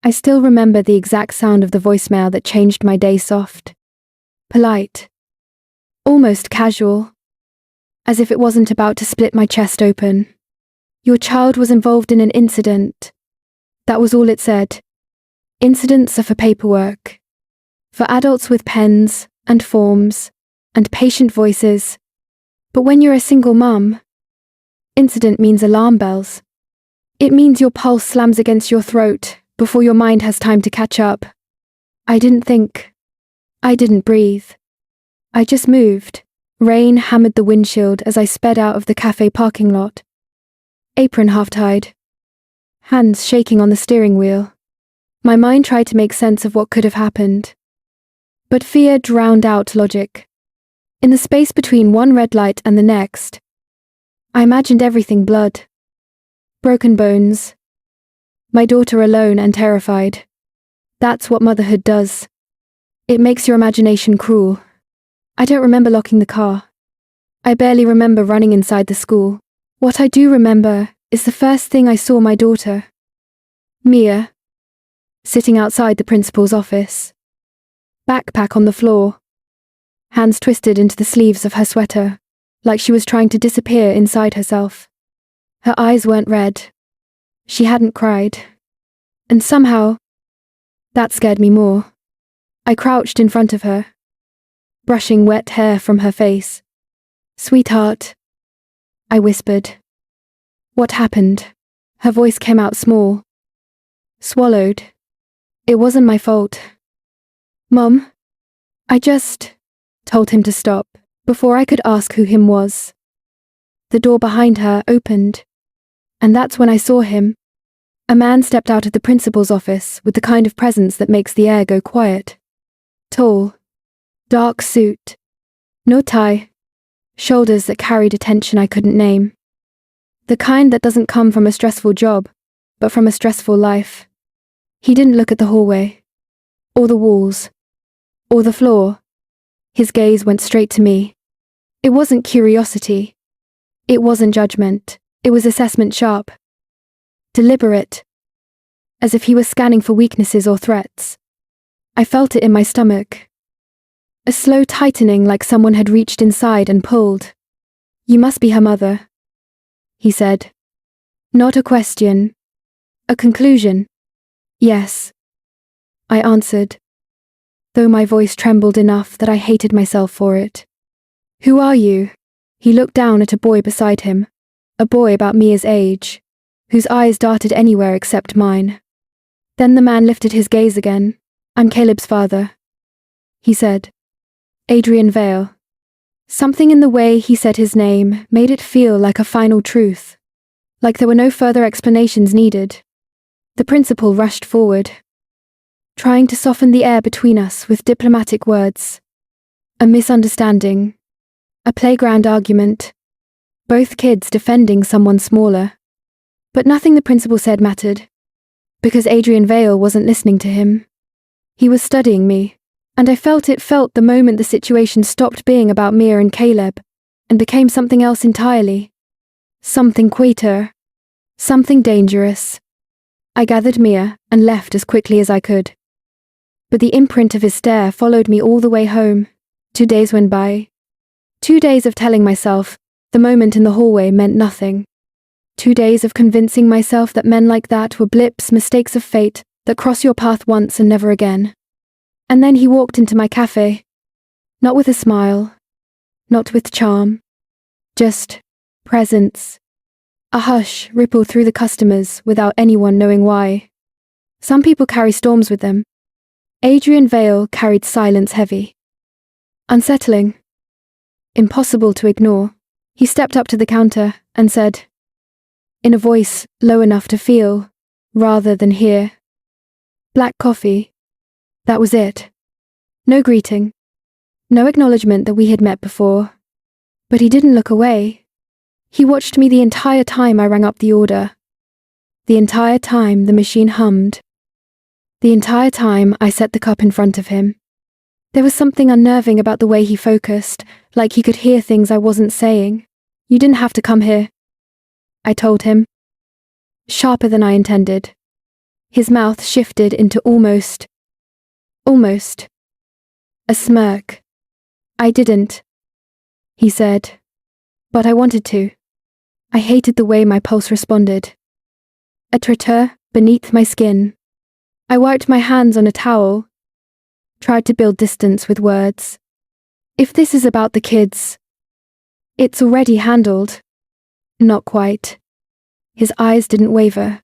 I still remember the exact sound of the voicemail that changed my day. Soft, polite, almost casual, as if it wasn't about to split my chest open. Your child was involved in an incident. That was all it said. Incidents are for paperwork. For adults with pens and forms and patient voices. But when you're a single mum, incident means alarm bells. It means your pulse slams against your throat before your mind has time to catch up. I didn't think. I didn't breathe. I just moved. Rain hammered the windshield as I sped out of the cafe parking lot. Apron half-tied. Hands shaking on the steering wheel. My mind tried to make sense of what could have happened. But fear drowned out logic. In the space between one red light and the next, I imagined everything: blood, broken bones, my daughter alone and terrified. That's what motherhood does. It makes your imagination cruel. I don't remember locking the car. I barely remember running inside the school. What I do remember is the first thing I saw: my daughter, Mia, sitting outside the principal's office. Backpack on the floor. Hands twisted into the sleeves of her sweater, like she was trying to disappear inside herself. Her eyes weren't red. She hadn't cried. And somehow, that scared me more. I crouched in front of her, brushing wet hair from her face. "Sweetheart," I whispered. "What happened?" Her voice came out small, swallowed. "It wasn't my fault. Mom, I just told him to stop before I could ask who him was." The door behind her opened, and that's when I saw him. A man stepped out of the principal's office with the kind of presence that makes the air go quiet. Tall, dark suit, no tie, shoulders that carried a tension I couldn't name. The kind that doesn't come from a stressful job, but from a stressful life. He didn't look at the hallway, or the walls, or the floor. His gaze went straight to me. It wasn't curiosity. It wasn't judgment. It was assessment, sharp, deliberate, as if he was scanning for weaknesses or threats. I felt it in my stomach. A slow tightening, like someone had reached inside and pulled. "You must be her mother," he said. Not a question. A conclusion. "Yes," I answered, though my voice trembled enough that I hated myself for it. "Who are you?" He looked down at a boy beside him, a boy about Mia's age, whose eyes darted anywhere except mine. Then the man lifted his gaze again. "I'm Caleb's father," he said. "Adrian Vale." Something in the way he said his name made it feel like a final truth, like there were no further explanations needed. The principal rushed forward, trying to soften the air between us with diplomatic words. A misunderstanding. A playground argument. Both kids defending someone smaller. But nothing the principal said mattered, because Adrian Vale wasn't listening to him. He was studying me, and I felt the moment the situation stopped being about Mia and Caleb, and became something else entirely. Something quieter. Something dangerous. I gathered Mia and left as quickly as I could. But the imprint of his stare followed me all the way home. 2 days went by. 2 days of telling myself the moment in the hallway meant nothing. 2 days of convincing myself that men like that were blips, mistakes of fate that cross your path once and never again. And then he walked into my cafe. Not with a smile. Not with charm. Just presence. A hush rippled through the customers without anyone knowing why. Some people carry storms with them. Adrian Vale carried silence heavy. Unsettling. Impossible to ignore. He stepped up to the counter and said, in a voice low enough to feel, rather than hear, "Black coffee." That was it. No greeting. No acknowledgement that we had met before. But he didn't look away. He watched me the entire time I rang up the order. The entire time the machine hummed. The entire time I set the cup in front of him. There was something unnerving about the way he focused, like he could hear things I wasn't saying. "You didn't have to come here," I told him. Sharper than I intended. His mouth shifted into almost a smirk. I didn't, he said. But I wanted to. I hated the way my pulse responded. A tremor beneath my skin. I wiped my hands on a towel, tried to build distance with words. If this is about the kids, it's already handled. Not quite. His eyes didn't waver.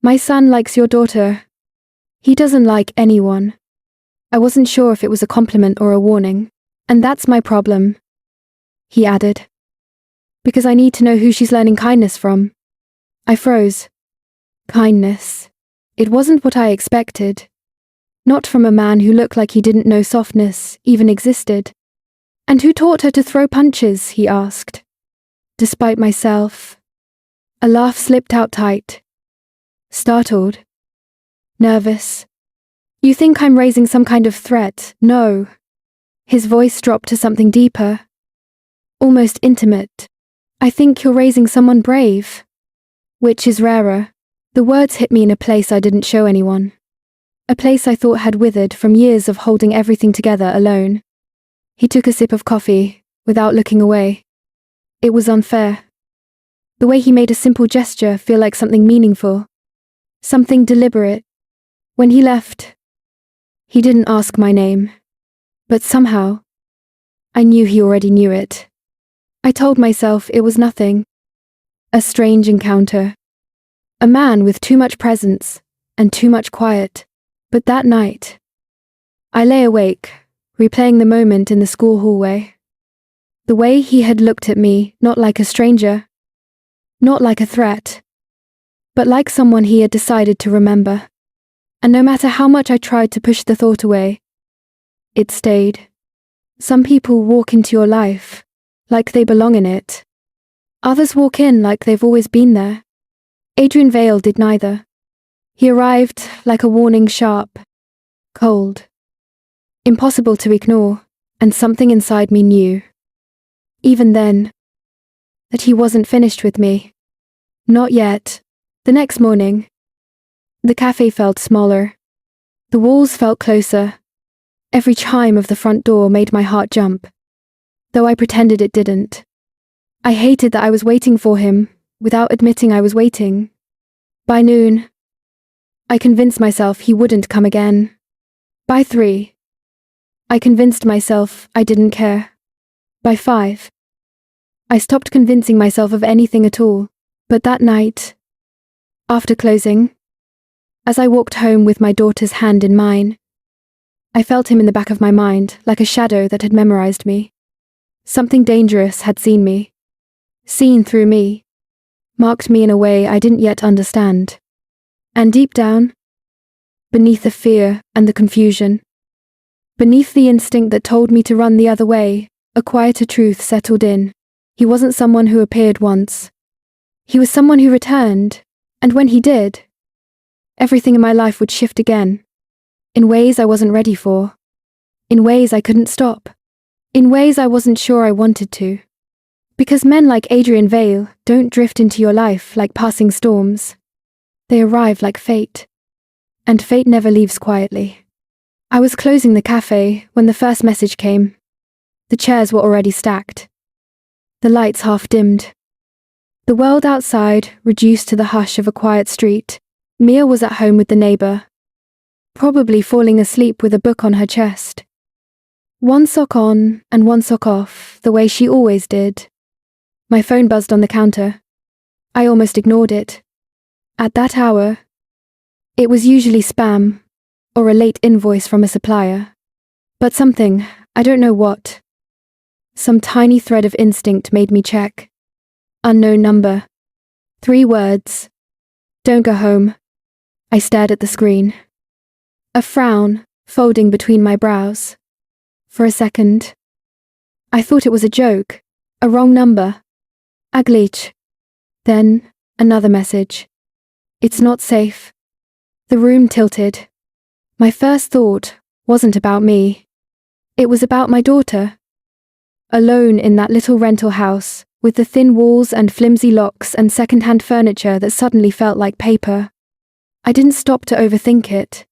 My son likes your daughter. He doesn't like anyone. I wasn't sure if it was a compliment or a warning. And that's my problem, he added. Because I need to know who she's learning kindness from. I froze. Kindness. It wasn't what I expected. Not from a man who looked like he didn't know softness even existed. And who taught her to throw punches, he asked. Despite myself. A laugh slipped out tight. Startled. Nervous. You think I'm raising some kind of threat? No. His voice dropped to something deeper. Almost intimate. I think you're raising someone brave. Which is rarer. The words hit me in a place I didn't show anyone. A place I thought had withered from years of holding everything together alone. He took a sip of coffee, without looking away. It was unfair. The way he made a simple gesture feel like something meaningful. Something deliberate. When he left, he didn't ask my name. But somehow, I knew he already knew it. I told myself it was nothing. A strange encounter. A man with too much presence and too much quiet. But that night, I lay awake, replaying the moment in the school hallway. The way he had looked at me, not like a stranger, not like a threat, but like someone he had decided to remember. And no matter how much I tried to push the thought away, it stayed. Some people walk into your life like they belong in it. Others walk in like they've always been there. Adrian Vale did neither. He arrived like a warning, sharp, cold, impossible to ignore, and something inside me knew, even then, that he wasn't finished with me. Not yet. The next morning, the cafe felt smaller. The walls felt closer. Every chime of the front door made my heart jump, though I pretended it didn't. I hated that I was waiting for him, without admitting I was waiting. By noon, I convinced myself he wouldn't come again. By 3, I convinced myself I didn't care. By 5, I stopped convincing myself of anything at all. But that night, after closing, as I walked home with my daughter's hand in mine, I felt him in the back of my mind, like a shadow that had memorized me. Something dangerous had seen me, seen through me, marked me in a way I didn't yet understand. And deep down, beneath the fear and the confusion, beneath the instinct that told me to run the other way, a quieter truth settled in. He wasn't someone who appeared once. He was someone who returned, and when he did, everything in my life would shift again. In ways I wasn't ready for. In ways I couldn't stop. In ways I wasn't sure I wanted to. Because men like Adrian Vale don't drift into your life like passing storms. They arrive like fate. And fate never leaves quietly. I was closing the cafe when the first message came. The chairs were already stacked. The lights half dimmed. The world outside reduced to the hush of a quiet street. Mia was at home with the neighbor, probably falling asleep with a book on her chest. One sock on and one sock off, the way she always did. My phone buzzed on the counter. I almost ignored it. At that hour, it was usually spam, or a late invoice from a supplier. But something, I don't know what. Some tiny thread of instinct made me check. Unknown number. 3 words. Don't go home. I stared at the screen. A frown folding between my brows. For a second, I thought it was a joke, a wrong number. A glitch. Then, another message. It's not safe. The room tilted. My first thought wasn't about me. It was about my daughter. Alone in that little rental house, with the thin walls and flimsy locks and second-hand furniture that suddenly felt like paper. I didn't stop to overthink it.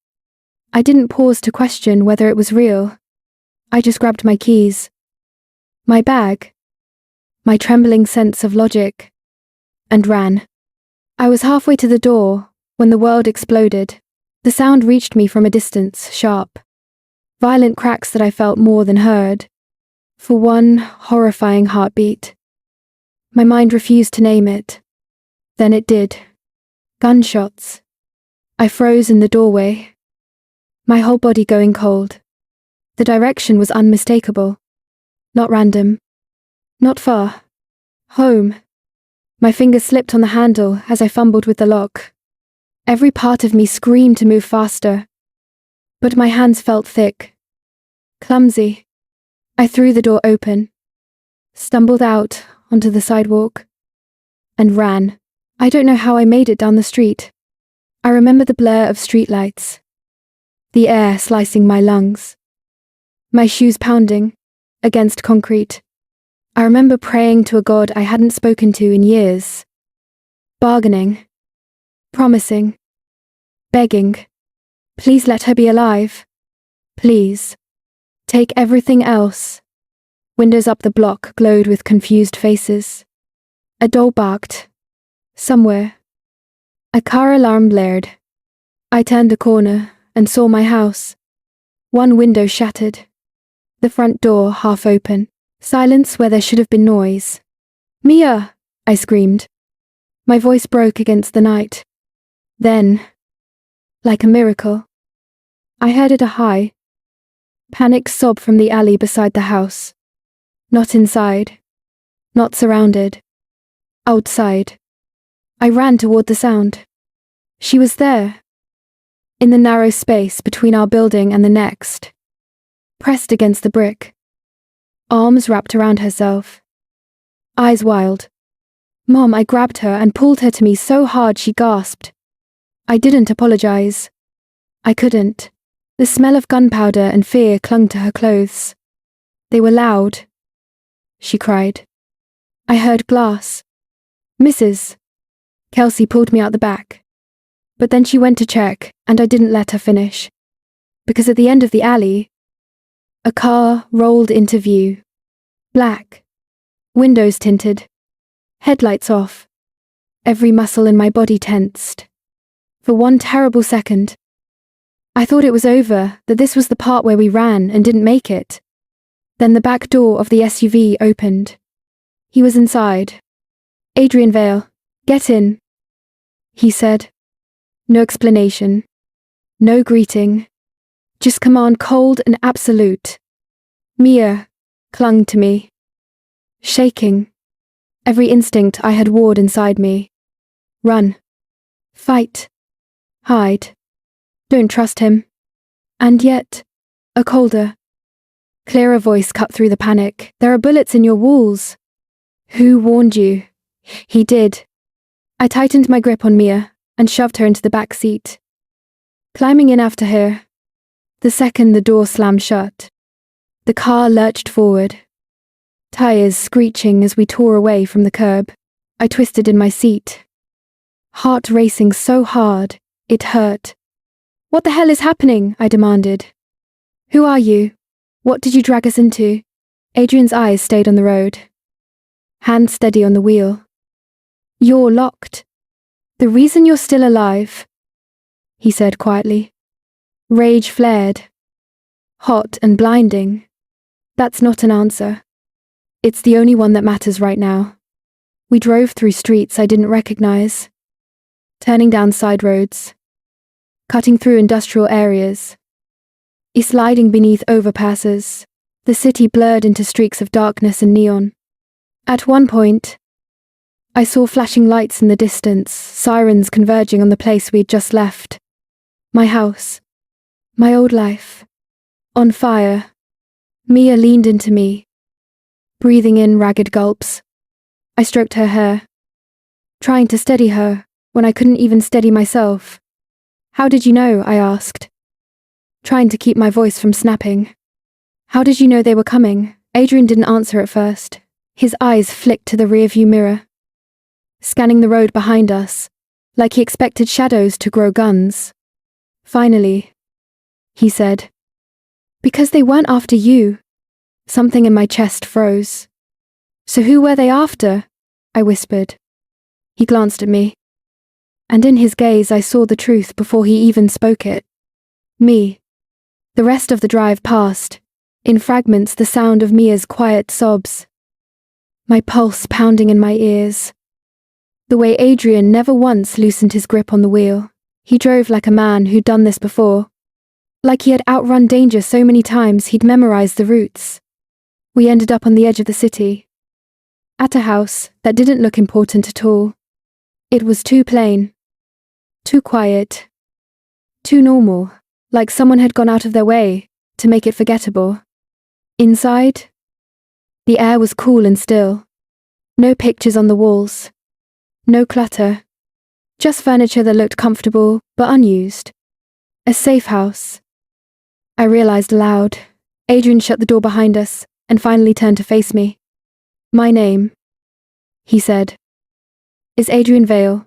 I didn't pause to question whether it was real. I just grabbed my keys, my bag, my trembling sense of logic, and ran. I was halfway to the door when the world exploded. The sound reached me from a distance, sharp. Violent cracks that I felt more than heard. For one horrifying heartbeat. My mind refused to name it. Then it did. Gunshots. I froze in the doorway, my whole body going cold. The direction was unmistakable. Not random. Not far. Home. My fingers slipped on the handle as I fumbled with the lock. Every part of me screamed to move faster. But my hands felt thick. Clumsy. I threw the door open, stumbled out onto the sidewalk, and ran. I don't know how I made it down the street. I remember the blur of streetlights, the air slicing my lungs, my shoes pounding against concrete. I remember praying to a God I hadn't spoken to in years, bargaining, promising, begging, please let her be alive. Please. Take everything else. Windows up the block glowed with confused faces. A dog barked. Somewhere. A car alarm blared. I turned a corner and saw my house. One window shattered. The front door half open. Silence where there should have been noise. Mia! I screamed. My voice broke against the night. Then, like a miracle, I heard it a high, panicked sob from the alley beside the house. Not inside. Not surrounded. Outside. I ran toward the sound. She was there. In the narrow space between our building and the next. Pressed against the brick. Arms wrapped around herself. Eyes wild. Mom, I grabbed her and pulled her to me so hard she gasped. I didn't apologize. I couldn't. The smell of gunpowder and fear clung to her clothes. They were loud. She cried. I heard glass. Mrs. Kelsey pulled me out the back. But then she went to check, and I didn't let her finish. Because at the end of the alley, a car rolled into view. Black. Windows tinted. Headlights off. Every muscle in my body tensed. For one terrible second, I thought it was over, that this was the part where we ran and didn't make it. Then the back door of the SUV opened. He was inside. Adrian Vale, get in, he said. No explanation. No greeting. Just command cold and absolute. Mia clung to me. Shaking. Every instinct I had warred inside me. Run. Fight. Hide. Don't trust him. And yet, a colder, clearer voice cut through the panic. There are bullets in your walls. Who warned you? He did. I tightened my grip on Mia and shoved her into the back seat. Climbing in after her, the second the door slammed shut, the car lurched forward, tires screeching as we tore away from the curb. I twisted in my seat, heart racing so hard, it hurt. What the hell is happening? I demanded. Who are you? What did you drag us into? Adrian's eyes stayed on the road, hand steady on the wheel. You're locked. The reason you're still alive, he said quietly. Rage flared. Hot and blinding. That's not an answer. It's the only one that matters right now. We drove through streets I didn't recognize, turning down side roads, cutting through industrial areas, sliding beneath overpasses. The city blurred into streaks of darkness and neon. At one point, I saw flashing lights in the distance, sirens converging on the place we'd just left. My house. My old life. On fire. Mia leaned into me, breathing in ragged gulps. I stroked her hair, trying to steady her when I couldn't even steady myself. How did you know? I asked, trying to keep my voice from snapping. How did you know they were coming? Adrian didn't answer at first. His eyes flicked to the rearview mirror, scanning the road behind us, like he expected shadows to grow guns. Finally, he said. Because they weren't after you. Something in my chest froze. So who were they after? I whispered. He glanced at me. And in his gaze I saw the truth before he even spoke it. Me. The rest of the drive passed, in fragments the sound of Mia's quiet sobs. My pulse pounding in my ears. The way Adrian never once loosened his grip on the wheel. He drove like a man who'd done this before. Like he had outrun danger so many times he'd memorized the routes. We ended up on the edge of the city. At a house that didn't look important at all. It was too plain. Too quiet. Too normal, like someone had gone out of their way to make it forgettable. Inside, the air was cool and still. No pictures on the walls. No clutter. Just furniture that looked comfortable but unused. A safe house. I realized aloud. Adrian shut the door behind us and finally turned to face me. My name, he said, is Adrian Vale.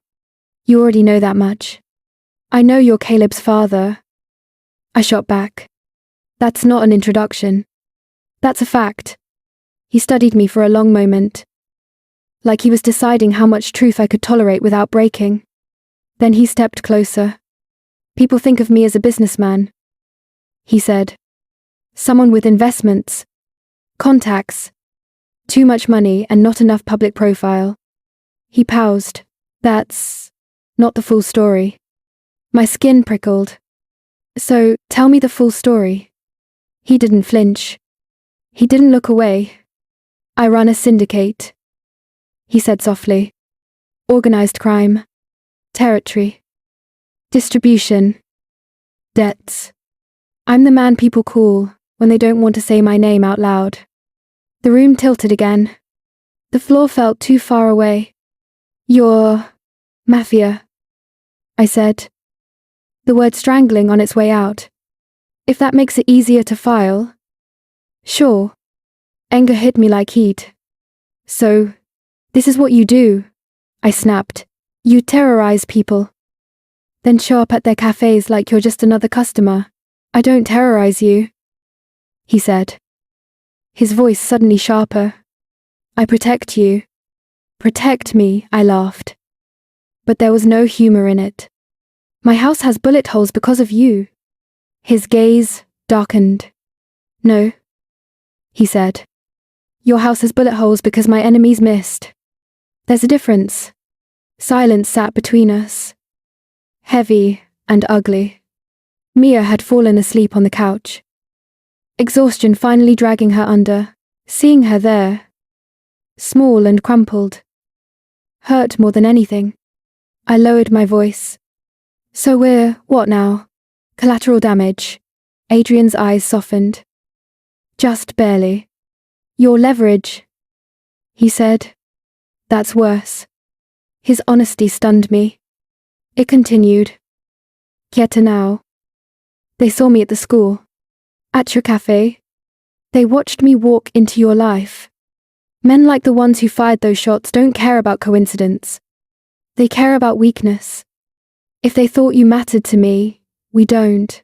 You already know that much. I know you're Caleb's father. I shot back. That's not an introduction. That's a fact. He studied me for a long moment. Like he was deciding how much truth I could tolerate without breaking. Then he stepped closer. People think of me as a businessman, he said. Someone with investments, contacts, too much money and not enough public profile. He paused. That's not the full story. My skin prickled. So, tell me the full story. He didn't flinch. He didn't look away. I run a syndicate, he said softly. Organized crime. Territory. Distribution. Debts. I'm the man people call when they don't want to say my name out loud. The room tilted again. The floor felt too far away. You're Mafia, I said, the word strangling on its way out. If that makes it easier to file. Sure. Anger hit me like heat. So, this is what you do, I snapped. You terrorize people. Then show up at their cafes like you're just another customer. I don't terrorize you, he said. His voice suddenly sharper. I protect you. Protect me, I laughed. But there was no humor in it. My house has bullet holes because of you. His gaze darkened. No, he said. Your house has bullet holes because my enemies missed. There's a difference. Silence sat between us. Heavy and ugly. Mia had fallen asleep on the couch. Exhaustion finally dragging her under, seeing her there. Small and crumpled. Hurt more than anything. I lowered my voice. So we're, what now? Collateral damage. Adrian's eyes softened. Just barely. Your leverage, he said. That's worse. His honesty stunned me. It continued. Quieta now. They saw me at the school. At your cafe. They watched me walk into your life. Men like the ones who fired those shots don't care about coincidence. They care about weakness. If they thought you mattered to me, we don't.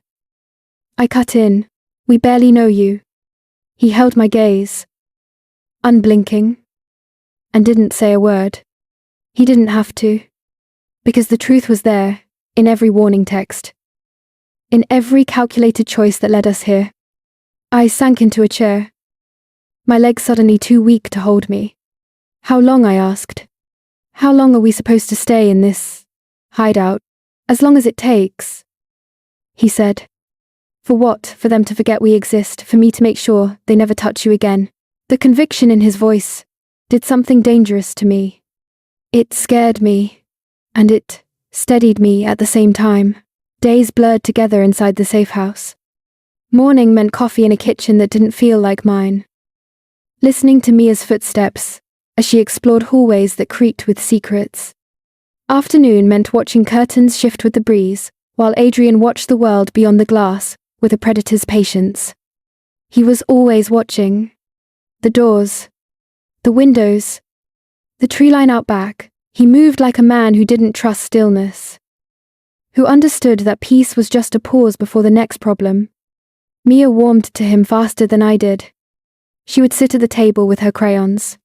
I cut in. We barely know you. He held my gaze. Unblinking. And didn't say a word. He didn't have to. Because the truth was there, in every warning text. In every calculated choice that led us here. I sank into a chair. My legs suddenly too weak to hold me. How long, I asked. How long are we supposed to stay in this hideout? As long as it takes. He said. For what? For them to forget we exist, for me to make sure they never touch you again. The conviction in his voice did something dangerous to me. It scared me, and it steadied me at the same time. Days blurred together inside the safe house. Morning meant coffee in a kitchen that didn't feel like mine. Listening to Mia's footsteps as she explored hallways that creaked with secrets. Afternoon meant watching curtains shift with the breeze, while Adrian watched the world beyond the glass with a predator's patience. He was always watching. The doors. The windows. The tree line out back. He moved like a man who didn't trust stillness, who understood that peace was just a pause before the next problem. Mia warmed to him faster than I did. She would sit at the table with her crayons,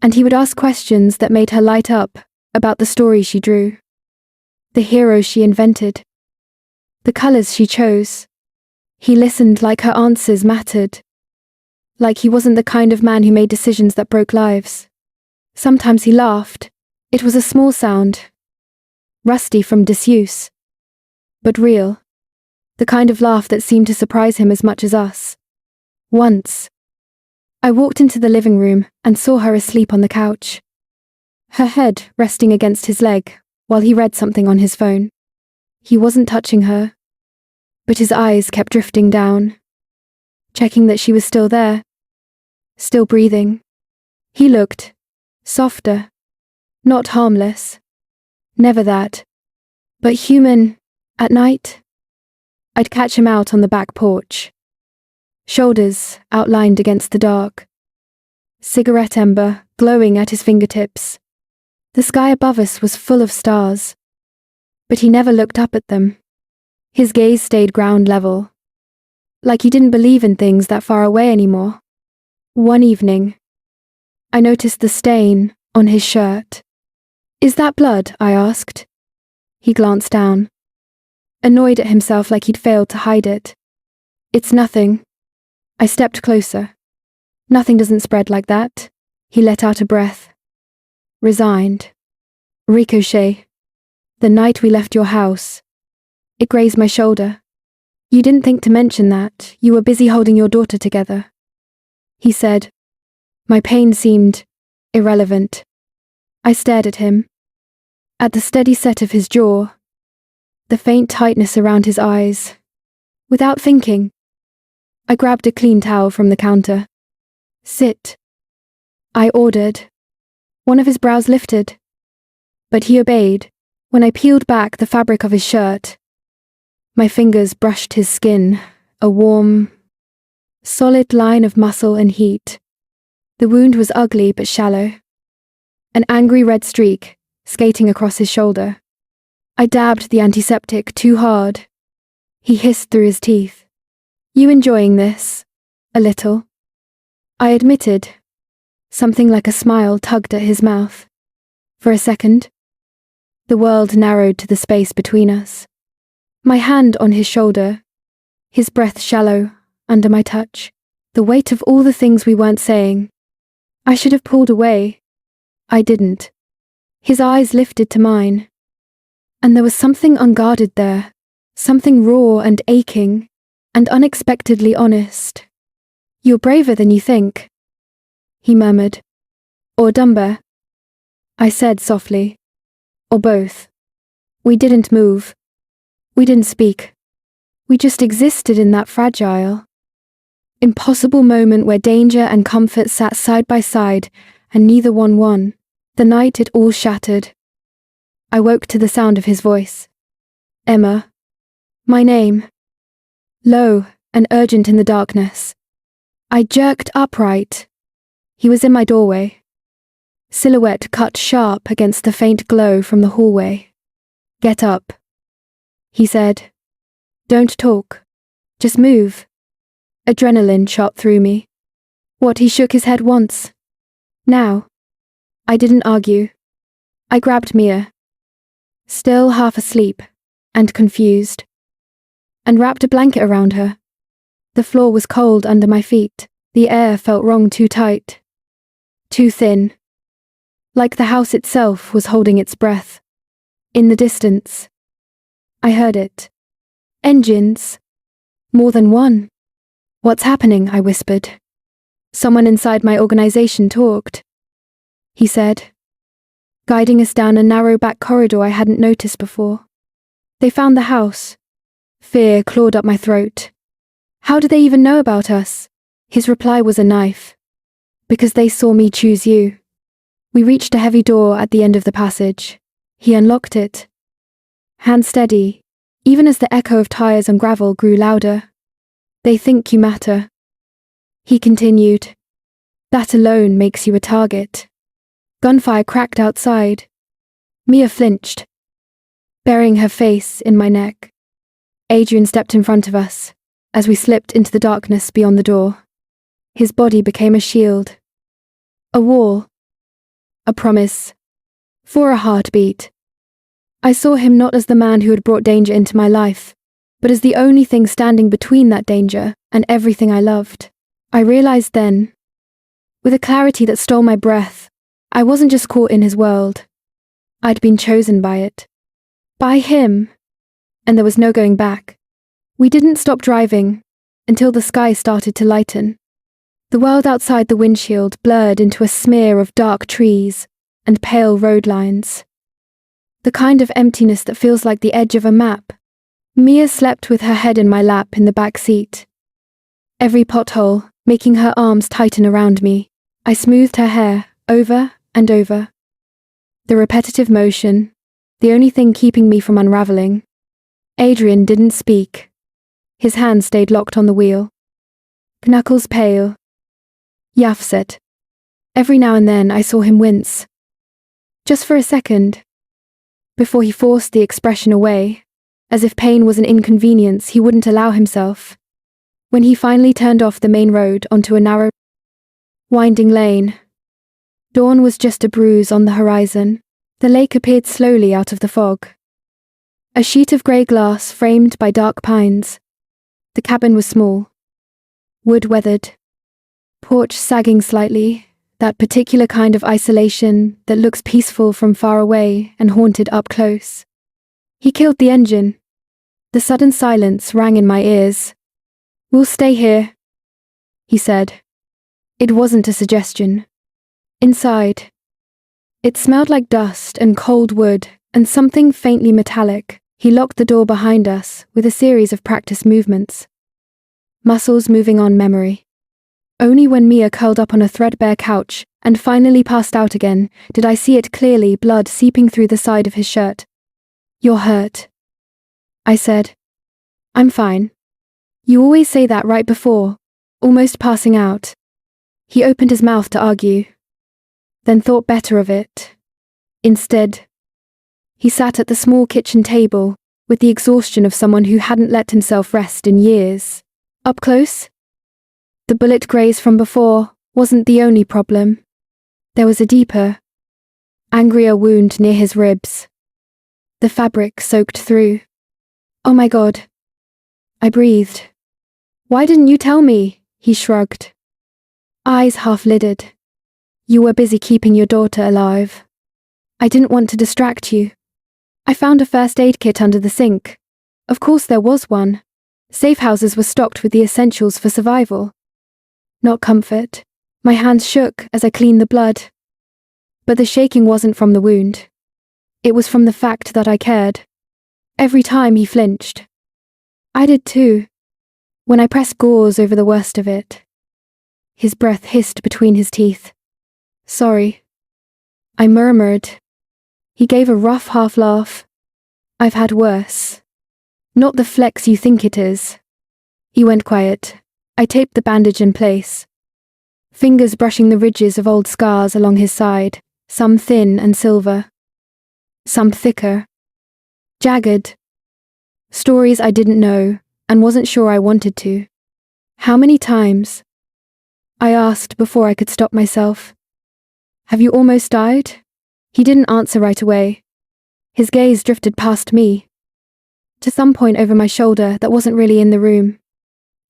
and he would ask questions that made her light up about the story she drew, the heroes she invented, the colors she chose. He listened like her answers mattered, like he wasn't the kind of man who made decisions that broke lives. Sometimes he laughed. It was a small sound, rusty from disuse, but real, the kind of laugh that seemed to surprise him as much as us. Once, I walked into the living room and saw her asleep on the couch, her head resting against his leg while he read something on his phone. He wasn't touching her, but his eyes kept drifting down, checking that she was still there, still breathing. He looked softer, not harmless, never that, but human. At night, I'd catch him out on the back porch, shoulders outlined against the dark, cigarette ember glowing at his fingertips. The sky above us was full of stars, but he never looked up at them. His gaze stayed ground level, like he didn't believe in things that far away anymore. One evening, I noticed the stain on his shirt. "Is that blood?" I asked. He glanced down, annoyed at himself like he'd failed to hide it. "It's nothing." I stepped closer. "Nothing doesn't spread like that." He let out a breath. Resigned. "Ricochet. The night we left your house." It grazed my shoulder. "You didn't think to mention that. You were busy holding your daughter together," he said. My pain seemed irrelevant. I stared at him, at the steady set of his jaw, the faint tightness around his eyes. Without thinking, I grabbed a clean towel from the counter. "Sit," I ordered. One of his brows lifted, but he obeyed. When I peeled back the fabric of his shirt, my fingers brushed his skin, a warm, solid line of muscle and heat. The wound was ugly but shallow, an angry red streak skating across his shoulder. I dabbed the antiseptic too hard. He hissed through his teeth. "You enjoying this?" "A little," I admitted. Something like a smile tugged at his mouth. For a second, the world narrowed to the space between us. My hand on his shoulder, his breath shallow under my touch, the weight of all the things we weren't saying. I should have pulled away. I didn't. His eyes lifted to mine, and there was something unguarded there, something raw and aching, and unexpectedly honest. "You're braver than you think," he murmured. "Or dumber," I said softly. "Or both." We didn't move. We didn't speak. We just existed in that fragile, impossible moment where danger and comfort sat side by side, and neither one won. The night it all shattered. I woke to the sound of his voice. "Emma." My name. Low and urgent in the darkness. I jerked upright. He was in my doorway, silhouette cut sharp against the faint glow from the hallway. "Get up," he said. "Don't talk. Just move." Adrenaline shot through me. What? He shook his head once. Now. I didn't argue. I grabbed Mia, still half asleep and confused, and wrapped a blanket around her. The floor was cold under my feet. The air felt wrong, too tight, too thin, like the house itself was holding its breath. In the distance, I heard it. Engines. More than one. "What's happening?" I whispered. "Someone inside my organization talked," he said, guiding us down a narrow back corridor I hadn't noticed before. "They found the house." Fear clawed up my throat. "How do they even know about us?" His reply was a knife. "Because they saw me choose you." We reached a heavy door at the end of the passage. He unlocked it, hand steady, even as the echo of tires on gravel grew louder. "They think you matter," he continued. "That alone makes you a target." Gunfire cracked outside. Mia flinched, burying her face in my neck. Adrian stepped in front of us as we slipped into the darkness beyond the door. His body became a shield, a wall, a promise, for a heartbeat. I saw him not as the man who had brought danger into my life, but as the only thing standing between that danger and everything I loved. I realized then, with a clarity that stole my breath, I wasn't just caught in his world. I'd been chosen by it. By him. And there was no going back. We didn't stop driving until the sky started to lighten. The world outside the windshield blurred into a smear of dark trees and pale road lines. The kind of emptiness that feels like the edge of a map. Mia slept with her head in my lap in the back seat. Every pothole making her arms tighten around me. I smoothed her hair over and over. The repetitive motion, the only thing keeping me from unraveling. Adrian didn't speak. His hand stayed locked on the wheel. Knuckles pale. Yafset. Every now and then I saw him wince. Just for a second. Before he forced the expression away, as if pain was an inconvenience he wouldn't allow himself. When he finally turned off the main road onto a narrow, winding lane. Dawn was just a bruise on the horizon. The lake appeared slowly out of the fog. A sheet of grey glass framed by dark pines. The cabin was small. Wood weathered. Porch sagging slightly, that particular kind of isolation that looks peaceful from far away and haunted up close. He killed the engine. The sudden silence rang in my ears. "We'll stay here," he said. It wasn't a suggestion. Inside. It smelled like dust and cold wood and something faintly metallic. He locked the door behind us with a series of practiced movements. Muscles moving on memory. Only when Mia curled up on a threadbare couch and finally passed out again did I see it clearly, blood seeping through the side of his shirt. "You're hurt," I said. "I'm fine. You always say that right before, almost passing out." He opened his mouth to argue, then thought better of it. Instead, he sat at the small kitchen table with the exhaustion of someone who hadn't let himself rest in years. Up close? The bullet graze from before wasn't the only problem. There was a deeper, angrier wound near his ribs. The fabric soaked through. "Oh my God." I breathed. "Why didn't you tell me?" He shrugged. Eyes half-lidded. "You were busy keeping your daughter alive. I didn't want to distract you. I found a first aid kit under the sink. Of course there was one. Safe houses were stocked with the essentials for survival. Not comfort. My hands shook as I cleaned the blood. But the shaking wasn't from the wound. It was from the fact that I cared. Every time he flinched. I did too. When I pressed gauze over the worst of it. His breath hissed between his teeth. "Sorry," I murmured. He gave a rough half-laugh. "I've had worse. Not the flex you think it is." He went quiet. I taped the bandage in place. Fingers brushing the ridges of old scars along his side, some thin and silver. Some thicker. Jagged. Stories I didn't know, and wasn't sure I wanted to. "How many times?" I asked before I could stop myself. "Have you almost died?" He didn't answer right away. His gaze drifted past me, to some point over my shoulder that wasn't really in the room.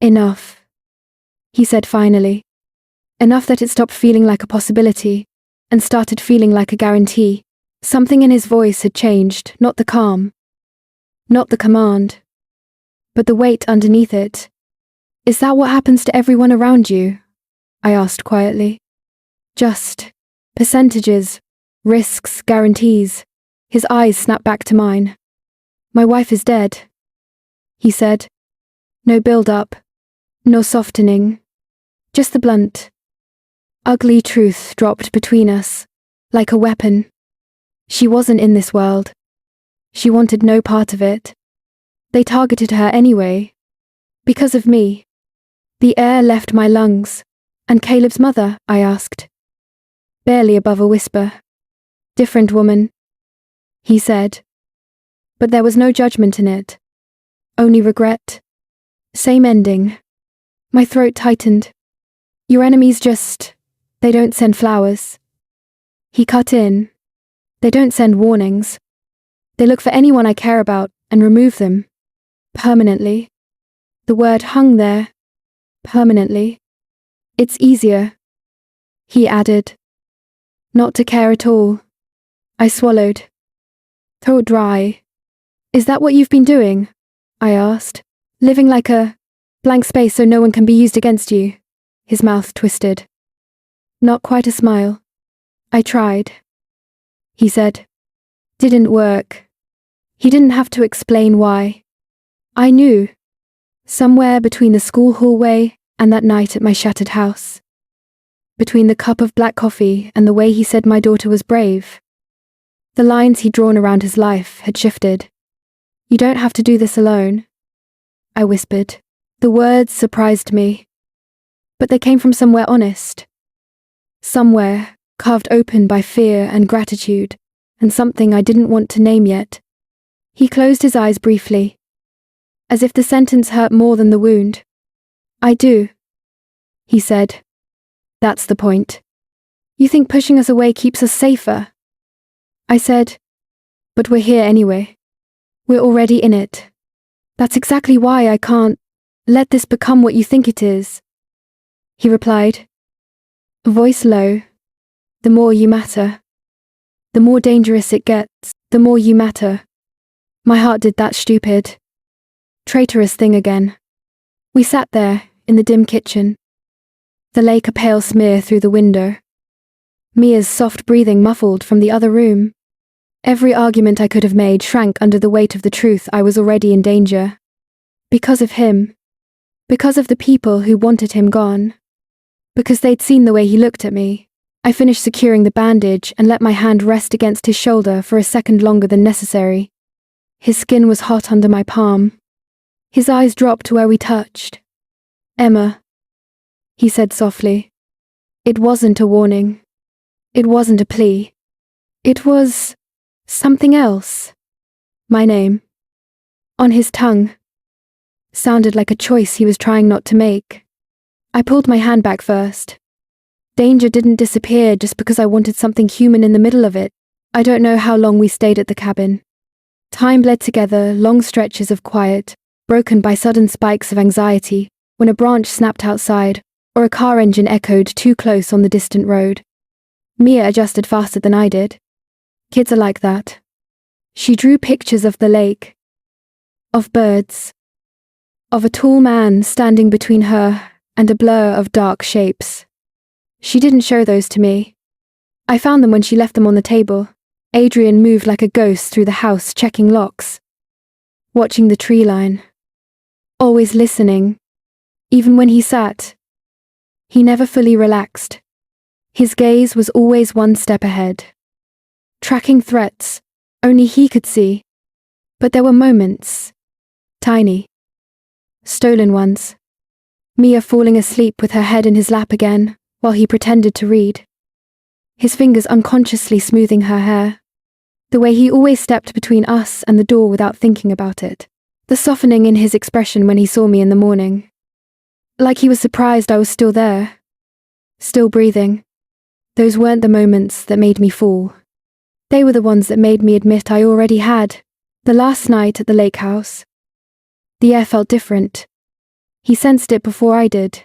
"Enough," he said finally. Enough that it stopped feeling like a possibility, and started feeling like a guarantee. Something in his voice had changed, not the calm. Not the command. But the weight underneath it. "Is that what happens to everyone around you?" I asked quietly. "Just percentages, risks, guarantees." His eyes snapped back to mine. "My wife is dead," he said. No build-up, no softening. Just the blunt, ugly truth dropped between us, like a weapon. She wasn't in this world. She wanted no part of it. They targeted her anyway. Because of me. The air left my lungs. "And Caleb's mother?" I asked. barely above a whisper. Different woman, he said. But there was no judgment in it. Only regret. Same ending. My throat tightened. Your enemies they don't send flowers. He cut in. They don't send warnings. They look for anyone I care about and remove them. Permanently. The word hung there. Permanently. It's easier, he added. Not to care at all. I swallowed. Throat dry. Is that what you've been doing? I asked. Living like a blank space so no one can be used against you. His mouth twisted. Not quite a smile. I tried. He said. Didn't work. He didn't have to explain why. I knew. Somewhere between the school hallway and that night at my shattered house. Between the cup of black coffee and the way he said my daughter was brave. The lines he'd drawn around his life had shifted. You don't have to do this alone, I whispered. The words surprised me. But they came from somewhere honest. Somewhere carved open by fear and gratitude, and something I didn't want to name yet. He closed his eyes briefly, as if the sentence hurt more than the wound. I do, he said. That's the point. You think pushing us away keeps us safer? I said, but we're here anyway. We're already in it. That's exactly why I can't let this become what you think it is. He replied, voice low. The more you matter. The more dangerous it gets, the more you matter. My heart did that stupid, traitorous thing again. We sat there, in the dim kitchen. The lake a pale smear through the window. Mia's soft breathing muffled from the other room. Every argument I could have made shrank under the weight of the truth I was already in danger. Because of him. Because of the people who wanted him gone. Because they'd seen the way he looked at me. I finished securing the bandage and let my hand rest against his shoulder for a second longer than necessary. His skin was hot under my palm. His eyes dropped to where we touched. Emma, he said softly. It wasn't a warning. It wasn't a plea. It was something else. My name. On his tongue. Sounded like a choice he was trying not to make. I pulled my hand back first. Danger didn't disappear just because I wanted something human in the middle of it. I don't know how long we stayed at the cabin. Time bled together, long stretches of quiet, broken by sudden spikes of anxiety, when a branch snapped outside, or a car engine echoed too close on the distant road. Mia adjusted faster than I did. Kids are like that. She drew pictures of the lake. Of birds. Of a tall man standing between her and a blur of dark shapes. She didn't show those to me. I found them when she left them on the table. Adrian moved like a ghost through the house, checking locks. Watching the tree line. Always listening. Even when he sat. He never fully relaxed. His gaze was always one step ahead. Tracking threats, only he could see. But there were moments. Tiny. Stolen ones. Mia falling asleep with her head in his lap again, while he pretended to read. His fingers unconsciously smoothing her hair. The way he always stepped between us and the door without thinking about it. The softening in his expression when he saw me in the morning. Like he was surprised I was still there. Still breathing. Those weren't the moments that made me fall. They were the ones that made me admit I already had. The last night at the lake house. The air felt different. He sensed it before I did.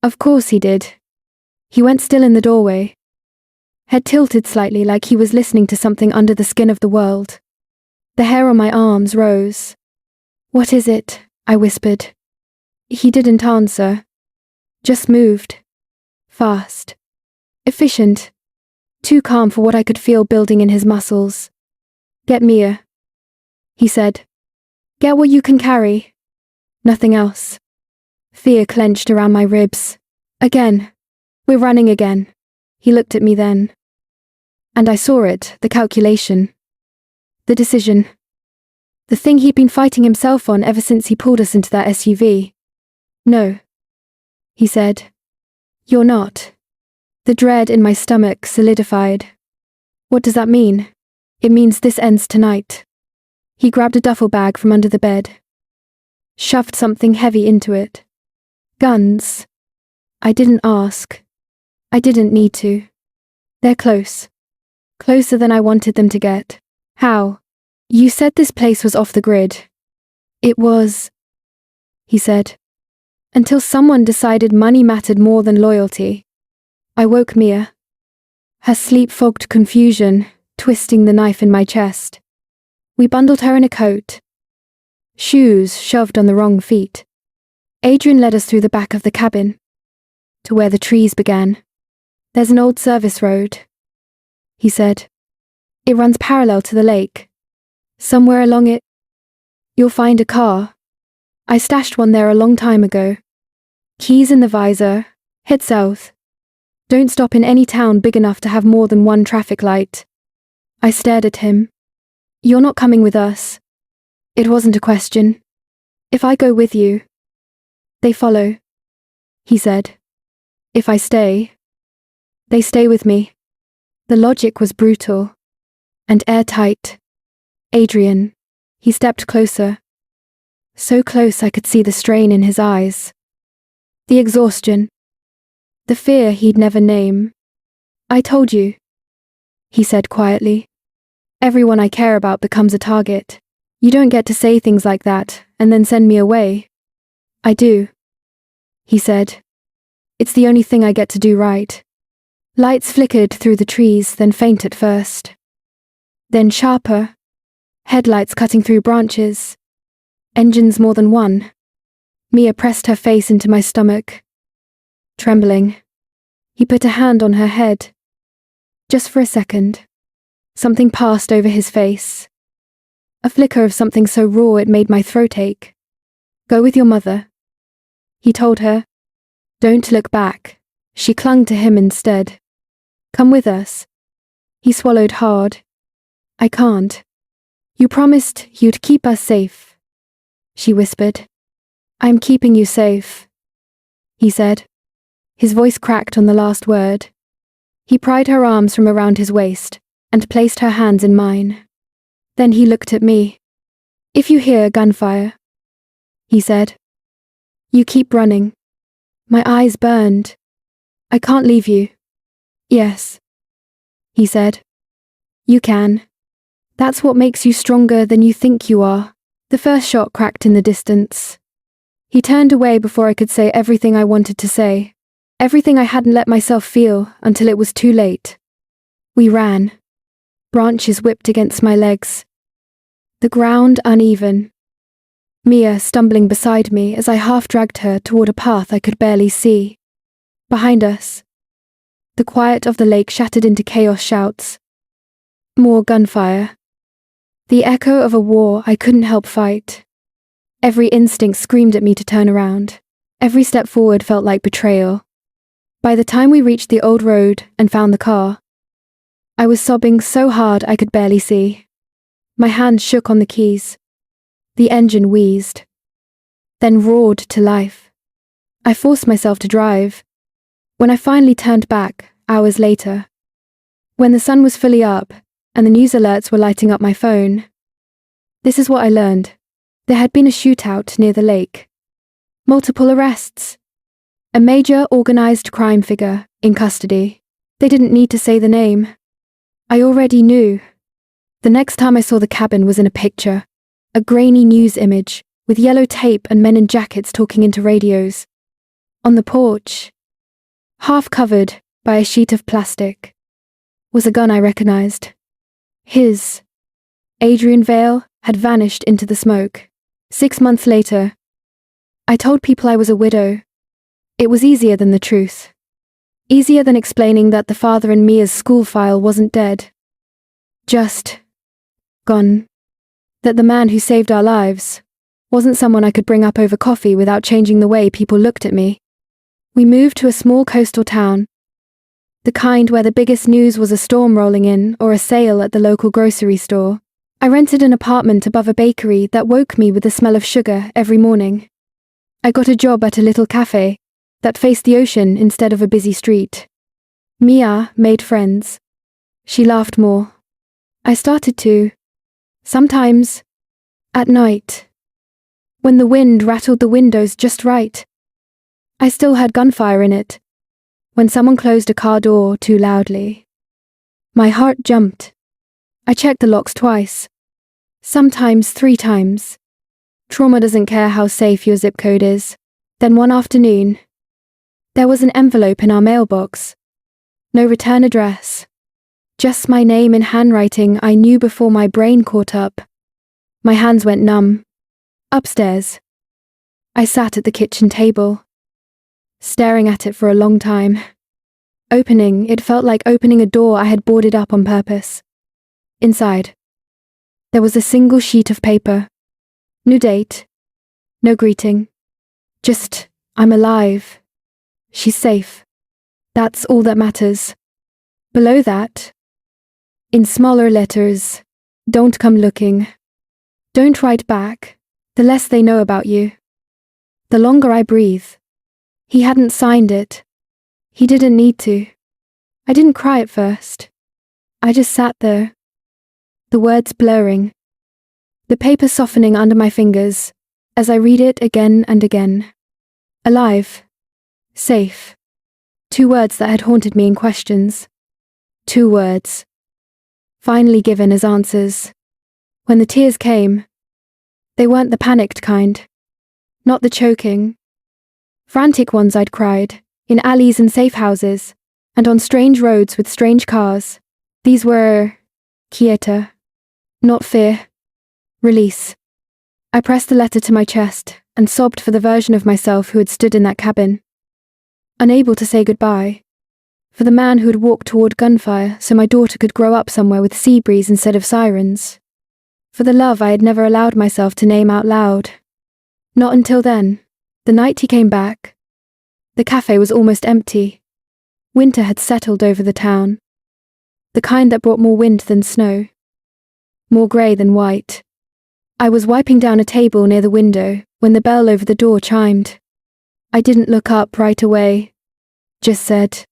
Of course he did. He went still in the doorway. Head tilted slightly like he was listening to something under the skin of the world. The hair on my arms rose. What is it? I whispered. He didn't answer. Just moved. Fast. Efficient. Too calm for what I could feel building in his muscles. Get Mia, he said. Get what you can carry. Nothing else. Fear clenched around my ribs. Again. We're running again. He looked at me then. And I saw it, the calculation. The decision. The thing he'd been fighting himself on ever since he pulled us into that SUV. No. He said. You're not. The dread in my stomach solidified. What does that mean? It means this ends tonight. He grabbed a duffel bag from under the bed. Shoved something heavy into it. Guns. I didn't ask. I didn't need to. They're close. Closer than I wanted them to get. How? You said this place was off the grid. It was, he said. Until someone decided money mattered more than loyalty. I woke Mia. Her sleep-fogged confusion, twisting the knife in my chest. We bundled her in a coat. Shoes shoved on the wrong feet. Adrian led us through the back of the cabin. To where the trees began. There's an old service road, he said. It runs parallel to the lake. Somewhere along it, you'll find a car. I stashed one there a long time ago. Keys in the visor. Head south. Don't stop in any town big enough to have more than one traffic light. I stared at him. You're not coming with us. It wasn't a question. If I go with you, they follow, he said. If I stay, they stay with me. The logic was brutal and airtight. Adrian, he stepped closer. So close I could see the strain in his eyes. The exhaustion. The fear he'd never name. I told you, he said quietly. Everyone I care about becomes a target. You don't get to say things like that and then send me away. I do, he said. It's the only thing I get to do right. Lights flickered through the trees, then faint at first. Then sharper. Headlights cutting through branches. Engines more than one. Mia pressed her face into my stomach. Trembling. He put a hand on her head. Just for a second. Something passed over his face. A flicker of something so raw it made my throat ache. Go with your mother, he told her. Don't look back. She clung to him instead. Come with us. He swallowed hard. I can't. You promised you'd keep us safe, she whispered. I'm keeping you safe, he said. His voice cracked on the last word. He pried her arms from around his waist and placed her hands in mine. Then he looked at me. If you hear gunfire, he said, you keep running. My eyes burned. I can't leave you. Yes, he said. You can. That's what makes you stronger than you think you are. The first shot cracked in the distance. He turned away before I could say everything I wanted to say. Everything I hadn't let myself feel until it was too late. We ran. Branches whipped against my legs. The ground uneven. Mia stumbling beside me as I half-dragged her toward a path I could barely see. Behind us. The quiet of the lake shattered into chaos shouts. More gunfire. The echo of a war I couldn't help fight. Every instinct screamed at me to turn around. Every step forward felt like betrayal. By the time we reached the old road and found the car, I was sobbing so hard I could barely see. My hand shook on the keys. The engine wheezed. Then roared to life. I forced myself to drive. When I finally turned back, hours later, when the sun was fully up and the news alerts were lighting up my phone, this is what I learned. There had been a shootout near the lake. Multiple arrests. A major organized crime figure in custody. They didn't need to say the name. I already knew. The next time I saw the cabin was in a picture. A grainy news image, with yellow tape and men in jackets talking into radios. On the porch, half covered by a sheet of plastic, was a gun I recognized. His. Adrian Vale had vanished into the smoke. 6 months later, I told people I was a widow. It was easier than the truth. Easier than explaining that the father in Mia's school file wasn't dead. Just gone. That the man who saved our lives wasn't someone I could bring up over coffee without changing the way people looked at me. We moved to a small coastal town. The kind where the biggest news was a storm rolling in or a sale at the local grocery store. I rented an apartment above a bakery that woke me with the smell of sugar every morning. I got a job at a little cafe that faced the ocean instead of a busy street. Mia made friends. She laughed more. I started to. Sometimes. At night. When the wind rattled the windows just right. I still heard gunfire in it. When someone closed a car door too loudly. My heart jumped. I checked the locks twice. Sometimes 3 times. Trauma doesn't care how safe your zip code is. Then one afternoon, there was an envelope in our mailbox. No return address. Just my name in handwriting I knew before my brain caught up. My hands went numb. Upstairs. I sat at the kitchen table, staring at it for a long time. Opening, it felt like opening a door I had boarded up on purpose. Inside, there was a single sheet of paper. No date. No greeting. Just, I'm alive. She's safe. That's all that matters. Below that, in smaller letters, don't come looking. Don't write back. The less they know about you. The longer I breathe. He hadn't signed it. He didn't need to. I didn't cry at first. I just sat there. The words blurring. The paper softening under my fingers as I read it again and again. Alive. Safe. 2 words that had haunted me in questions. 2 words. Finally given as answers. When the tears came, they weren't the panicked kind. Not the choking. Frantic ones I'd cried, in alleys and safe houses, and on strange roads with strange cars. These were quieta. Not fear. Release. I pressed the letter to my chest and sobbed for the version of myself who had stood in that cabin. Unable to say goodbye. For the man who had walked toward gunfire so my daughter could grow up somewhere with sea breeze instead of sirens. For the love I had never allowed myself to name out loud. Not until then, the night he came back. The cafe was almost empty. Winter had settled over the town. The kind that brought more wind than snow. More grey than white. I was wiping down a table near the window when the bell over the door chimed. I didn't look up right away. Just said,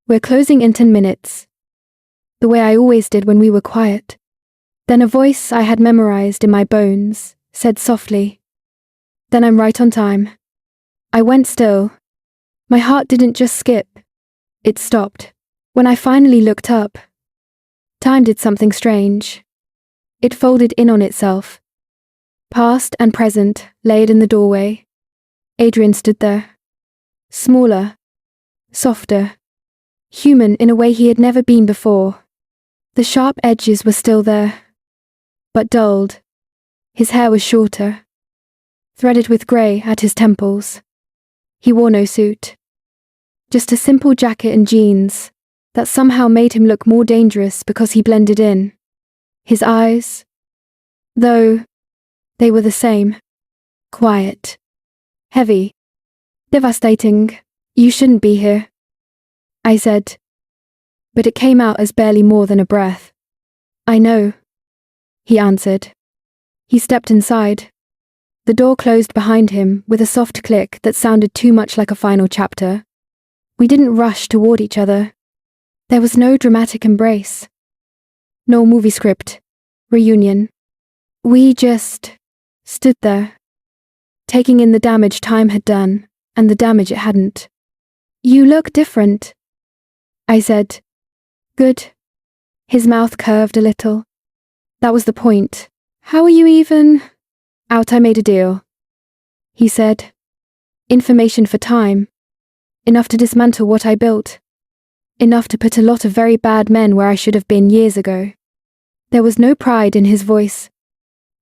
"We're closing in 10 minutes." The way I always did when we were quiet. Then a voice I had memorized in my bones said softly, "Then I'm right on time." I went still. My heart didn't just skip. It stopped. When I finally looked up, time did something strange. It folded in on itself. Past and present laid in the doorway. Adrian stood there. Smaller. Softer. Human in a way he had never been before. The sharp edges were still there, but dulled. His hair was shorter, threaded with grey at his temples. He wore no suit. Just a simple jacket and jeans that somehow made him look more dangerous because he blended in. His eyes, though, they were the same. Quiet. Heavy. Devastating. "You shouldn't be here," I said. But it came out as barely more than a breath. "I know," he answered. He stepped inside. The door closed behind him with a soft click that sounded too much like a final chapter. We didn't rush toward each other. There was no dramatic embrace. No movie script. Reunion. We just stood there, taking in the damage time had done, and the damage it hadn't. "You look different," I said. "Good." His mouth curved a little. "That was the point. How are you even?" "Out, I made a deal," he said. "Information for time. Enough to dismantle what I built. Enough to put a lot of very bad men where I should have been years ago." There was no pride in his voice.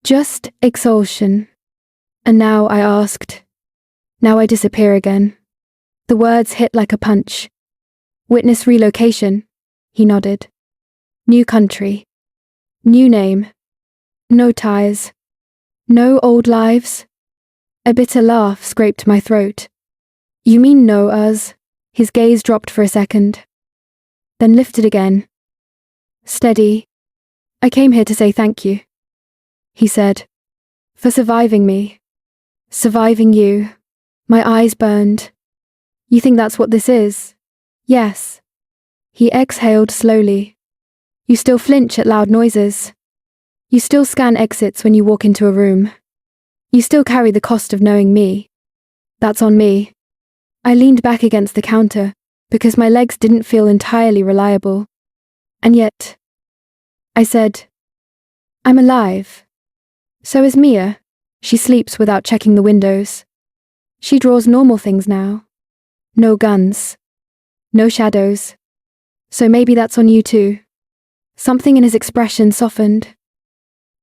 Just exhaustion. And now I asked. Now I disappear again. The words hit like a punch. "Witness relocation," he nodded. "New country. New name. No ties. No old lives." A bitter laugh scraped my throat. "You mean no us?" His gaze dropped for a second, then lifted again. Steady. "I came here to say thank you," he said. "For surviving me. Surviving you." My eyes burned. "You think that's what this is?" "Yes." He exhaled slowly. You still flinch at loud noises. You still scan exits when you walk into a room. You still carry the cost of knowing me. That's on me. I leaned back against the counter because my legs didn't feel entirely reliable. And yet, I said, I'm alive. So is Mia. She sleeps without checking the windows. She draws normal things now. No guns. No shadows. So maybe that's on you too. Something in his expression softened.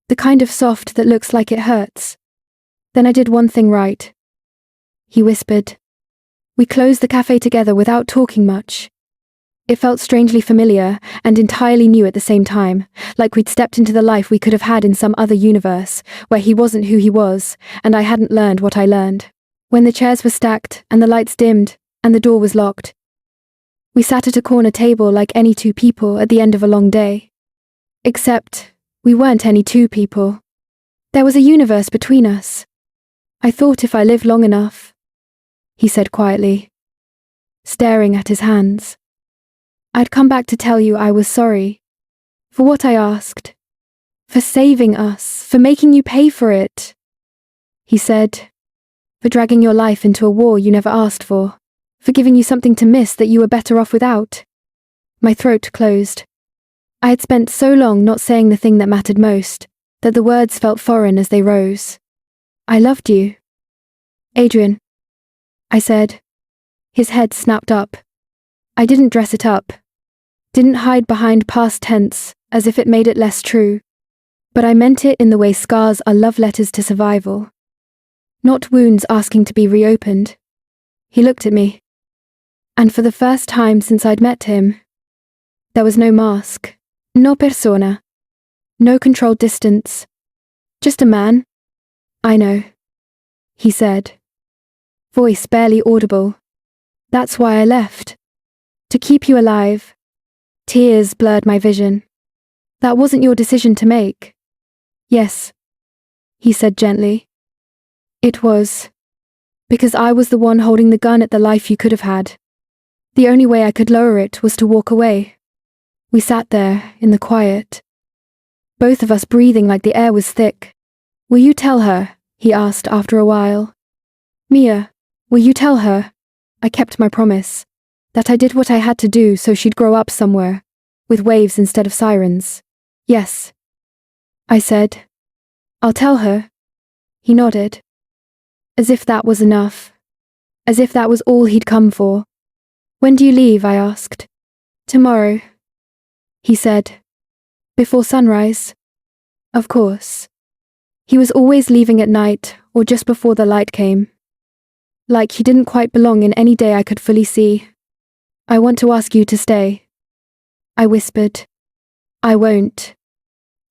The kind of soft that looks like it hurts. Then I did one thing right. He whispered. We closed the cafe together without talking much. It felt strangely familiar and entirely new at the same time, like we'd stepped into the life we could have had in some other universe, where he wasn't who he was, and I hadn't learned what I learned. When the chairs were stacked, and the lights dimmed, and the door was locked. We sat at a corner table like any two people at the end of a long day. Except, we weren't any two people. There was a universe between us. I thought if I lived long enough, he said quietly, staring at his hands. I'd come back to tell you I was sorry. For what I asked. For saving us. For making you pay for it. He said. For dragging your life into a war you never asked for. For giving you something to miss that you were better off without. My throat closed. I had spent so long not saying the thing that mattered most, that the words felt foreign as they rose. I loved you. Adrian. I said. His head snapped up. I didn't dress it up. Didn't hide behind past tense, as if it made it less true. But I meant it in the way scars are love letters to survival. Not wounds asking to be reopened. He looked at me. And for the first time since I'd met him, there was no mask, no persona, no controlled distance. Just a man. I know. He said. Voice barely audible. That's why I left. To keep you alive. Tears blurred my vision. That wasn't your decision to make. Yes, he said gently. It was. Because I was the one holding the gun at the life you could have had. The only way I could lower it was to walk away. We sat there, in the quiet. Both of us breathing like the air was thick. Will you tell her? He asked after a while. Mia, will you tell her? I kept my promise. That I did what I had to do so she'd grow up somewhere, with waves instead of sirens. Yes. I said. I'll tell her. He nodded. As if that was enough. As if that was all he'd come for. When do you leave? I asked. Tomorrow. He said. Before sunrise. Of course. He was always leaving at night or just before the light came. Like he didn't quite belong in any day I could fully see. I want to ask you to stay. I whispered. I won't.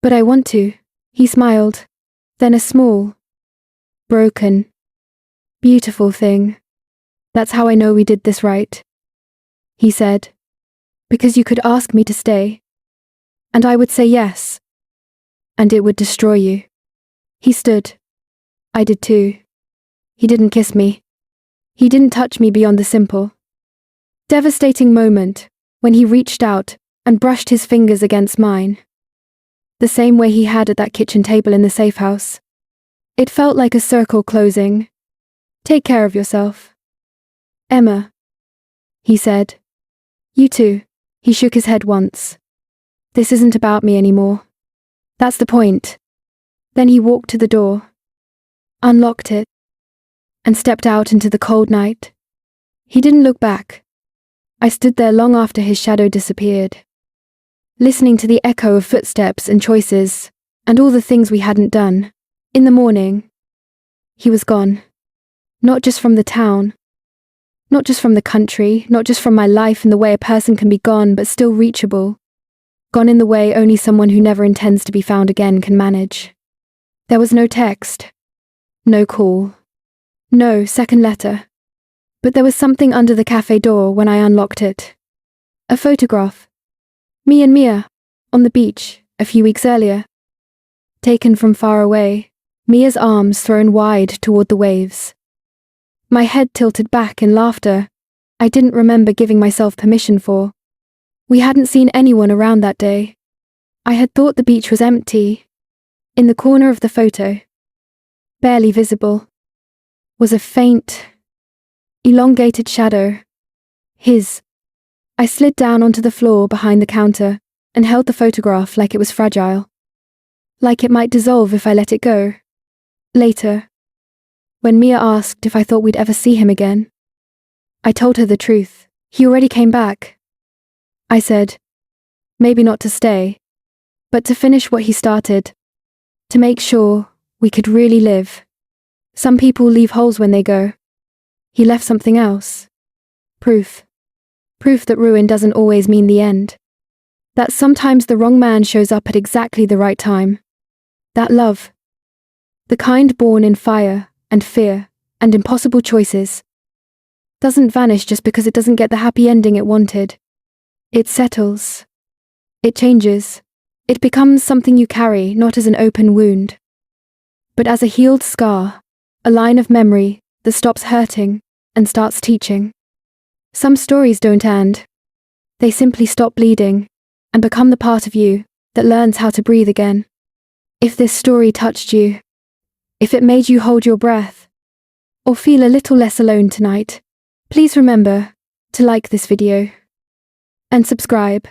But I want to. He smiled. Then a small, broken, beautiful thing. That's how I know we did this right. He said. Because you could ask me to stay. And I would say yes. And it would destroy you. He stood. I did too. He didn't kiss me. He didn't touch me beyond the simple. Devastating moment, when he reached out and brushed his fingers against mine. The same way he had at that kitchen table in the safe house. It felt like a circle closing. Take care of yourself. Emma. He said. You too. He shook his head once. This isn't about me anymore. That's the point. Then he walked to the door. Unlocked it. And stepped out into the cold night. He didn't look back. I stood there long after his shadow disappeared. Listening to the echo of footsteps and choices, and all the things we hadn't done. In the morning. He was gone. Not just from the town. Not just from the country, not just from my life and the way a person can be gone but still reachable. Gone in the way only someone who never intends to be found again can manage. There was no text. No call. No second letter. But there was something under the cafe door when I unlocked it. A photograph. Me and Mia, on the beach, a few weeks earlier. Taken from far away, Mia's arms thrown wide toward the waves. My head tilted back in laughter I didn't remember giving myself permission for. We hadn't seen anyone around that day. I had thought the beach was empty. In the corner of the photo, barely visible, was a faint, elongated shadow. His. I slid down onto the floor behind the counter and held the photograph like it was fragile. Like it might dissolve if I let it go. Later, when Mia asked if I thought we'd ever see him again, I told her the truth. He already came back. I said, maybe not to stay, but to finish what he started. To make sure we could really live. Some people leave holes when they go. He left something else. Proof. Proof that ruin doesn't always mean the end. That sometimes the wrong man shows up at exactly the right time. That love. The kind born in fire and fear and impossible choices. Doesn't vanish just because it doesn't get the happy ending it wanted. It settles. It changes. It becomes something you carry not as an open wound, but as a healed scar, a line of memory that stops hurting and starts teaching. Some stories don't end. They simply stop bleeding and become the part of you that learns how to breathe again. If this story touched you, if it made you hold your breath, or feel a little less alone tonight, please remember to like this video and subscribe.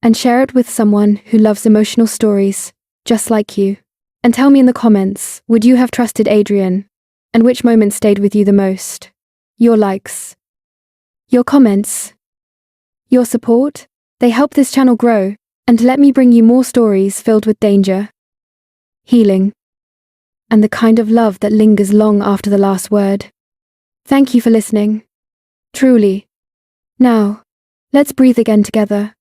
And share it with someone who loves emotional stories, just like you. And tell me in the comments, would you have trusted Adrian? And which moment stayed with you the most? Your likes, your comments, your support, they help this channel grow, and let me bring you more stories filled with danger, healing, and the kind of love that lingers long after the last word. Thank you for listening. Truly. Now, let's breathe again together.